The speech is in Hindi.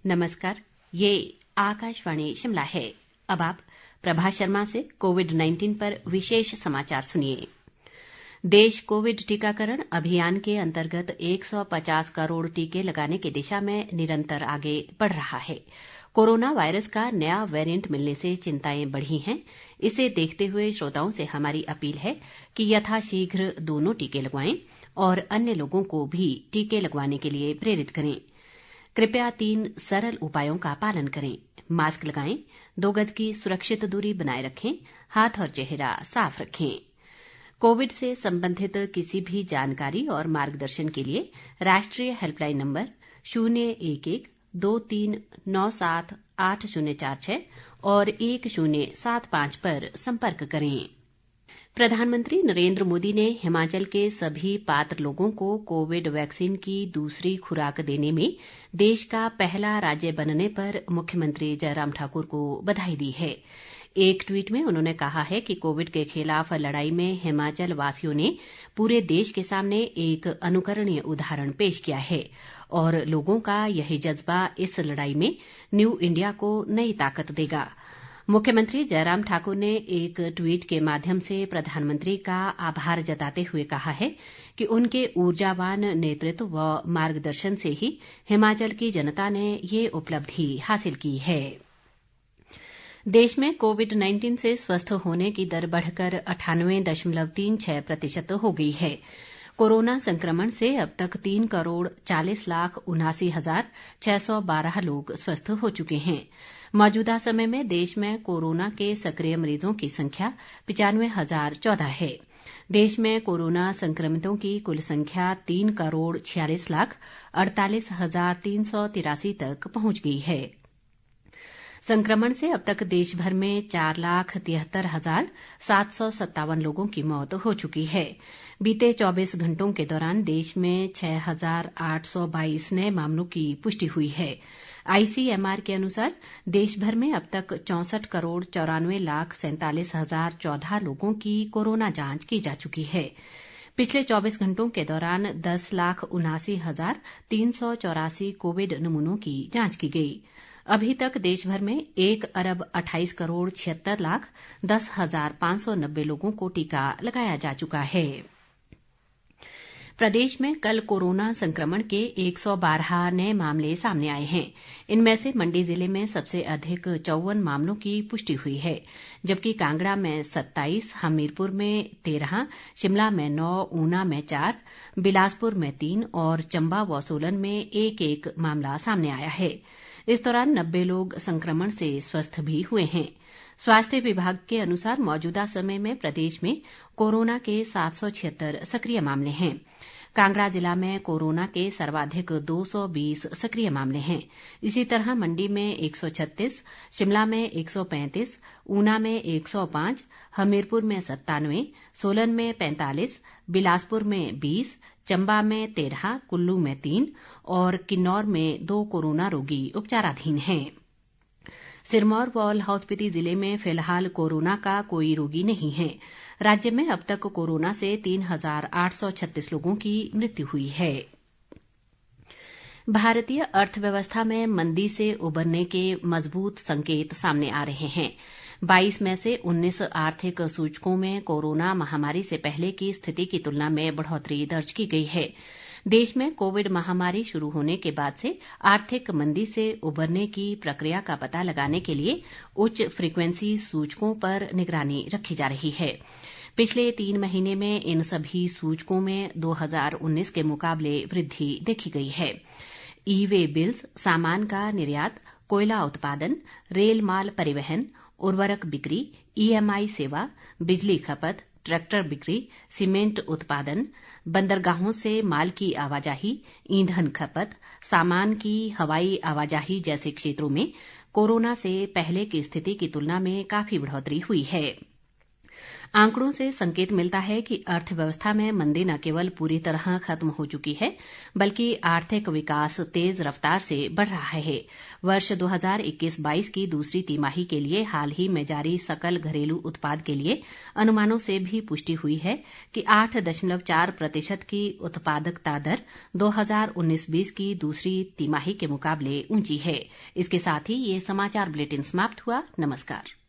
नमस्कार, ये आकाशवाणी शिमला है। अब आप प्रभा शर्मा से कोविड-19 पर विशेष समाचार सुनिए। देश कोविड टीकाकरण अभियान के अंतर्गत 150 करोड़ टीके लगाने की दिशा में निरंतर आगे बढ़ रहा है। कोरोना वायरस का नया वेरिएंट मिलने से चिंताएं बढ़ी हैं। इसे देखते हुए श्रोताओं से हमारी अपील है कि यथाशीघ्र दोनों टीके लगवाएं और अन्य लोगों को भी टीके लगवाने के लिए प्रेरित करें। कृपया 3 सरल उपायों का पालन करें। मास्क लगाएं, 2 गज की सुरक्षित दूरी बनाए रखें, हाथ और चेहरा साफ रखें। कोविड से संबंधित किसी भी जानकारी और मार्गदर्शन के लिए राष्ट्रीय हेल्पलाइन नंबर 011-2397-8046 और 1075 पर संपर्क करें। प्रधानमंत्री नरेंद्र मोदी ने हिमाचल के सभी पात्र लोगों को कोविड वैक्सीन की दूसरी खुराक देने में देश का पहला राज्य बनने पर मुख्यमंत्री जयराम ठाकुर को बधाई दी है। एक ट्वीट में उन्होंने कहा है कि कोविड के खिलाफ लड़ाई में हिमाचल वासियों ने पूरे देश के सामने एक अनुकरणीय उदाहरण पेश किया है और लोगों का यही जज्बा इस लड़ाई में न्यू इंडिया को नई ताकत देगा। मुख्यमंत्री जयराम ठाकुर ने एक ट्वीट के माध्यम से प्रधानमंत्री का आभार जताते हुए कहा है कि उनके ऊर्जावान नेतृत्व व मार्गदर्शन से ही हिमाचल की जनता ने ये उपलब्धि हासिल की है। देश में कोविड-19 से स्वस्थ होने की दर बढ़कर 98.36% हो गई है। कोरोना संक्रमण से अब तक 3,40,79,612 लोग स्वस्थ हो चुके हैं। मौजूदा समय में देश में कोरोना के सक्रिय मरीजों की संख्या 95,014 है। देश में कोरोना संक्रमितों की कुल संख्या 3,46,48,383 तक पहुंच गई है। संक्रमण से अब तक देश भर में 4,73,757 लोगों की मौत हो चुकी है। बीते 24 घंटों के दौरान देश में 6,822 नए मामलों की पुष्टि हुई है। आईसीएमआर के अनुसार देश भर में अब तक 64,94,47,014 लोगों की कोरोना जांच की जा चुकी है। पिछले 24 घंटों के दौरान 10,79,384 कोविड नमूनों की जांच की गई। अभी तक देश भर में 1,28,76,10,590 लोगों को टीका लगाया जा चुका है। प्रदेश में कल कोरोना संक्रमण के 112 नए मामले सामने आए हैं। इनमें से मंडी जिले में सबसे अधिक 54 मामलों की पुष्टि हुई है, जबकि कांगड़ा में 27, हमीरपुर में 13, शिमला में 9, ऊना में 4, बिलासपुर में 3 और चंबा व सोलन में एक मामला सामने आया है। इस दौरान 90 लोग संक्रमण से स्वस्थ भी हुए हैं। स्वास्थ्य विभाग के अनुसार मौजूदा समय में प्रदेश में कोरोना के 776 सक्रिय मामले हैं। कांगड़ा जिला में कोरोना के सर्वाधिक 220 सक्रिय मामले हैं। इसी तरह मंडी में 136, शिमला में 135, ऊना में 105, हमीरपुर में 97, सोलन में 45, बिलासपुर में 20, चंबा में 13, कुल्लू में 3 और किन्नौर में 2 कोरोना रोगी उपचाराधीन हैं। सिरमौर व लाहौल स्पीति जिले में फिलहाल कोरोना का कोई रोगी नहीं है। राज्य में अब तक कोरोना से 3,836 लोगों की मृत्यु हुई है। भारतीय अर्थव्यवस्था में मंदी से उबरने के मजबूत संकेत सामने आ रहे हैं। 22 में से 19 आर्थिक सूचकों में कोरोना महामारी से पहले की स्थिति की तुलना में बढ़ोतरी दर्ज की गई है। देश में कोविड महामारी शुरू होने के बाद से आर्थिक मंदी से उबरने की प्रक्रिया का पता लगाने के लिए उच्च फ्रीक्वेंसी सूचकों पर निगरानी रखी जा रही है। पिछले 3 महीने में इन सभी सूचकों में 2019 के मुकाबले वृद्धि देखी गई है। ई वे बिल्स, सामान का निर्यात, कोयला उत्पादन, रेल माल परिवहन, उर्वरक बिक्री, ईएमआई सेवा, बिजली खपत, ट्रैक्टर बिक्री, सीमेंट उत्पादन, बंदरगाहों से माल की आवाजाही, ईंधन खपत, सामान की हवाई आवाजाही जैसे क्षेत्रों में कोरोना से पहले की स्थिति की तुलना में काफी बढ़ोतरी हुई है। आंकड़ों से संकेत मिलता है कि अर्थव्यवस्था में मंदी न केवल पूरी तरह खत्म हो चुकी है बल्कि आर्थिक विकास तेज रफ्तार से बढ़ रहा है। वर्ष 2021-22 की दूसरी तिमाही के लिए हाल ही में जारी सकल घरेलू उत्पाद के लिए अनुमानों से भी पुष्टि हुई है कि 8.4% की उत्पादकता दर 2019-20 की दूसरी तिमाही के मुकाबले ऊंची है। इसके साथ ही ये समाचार बुलेटिन समाप्त हुआ। नमस्कार।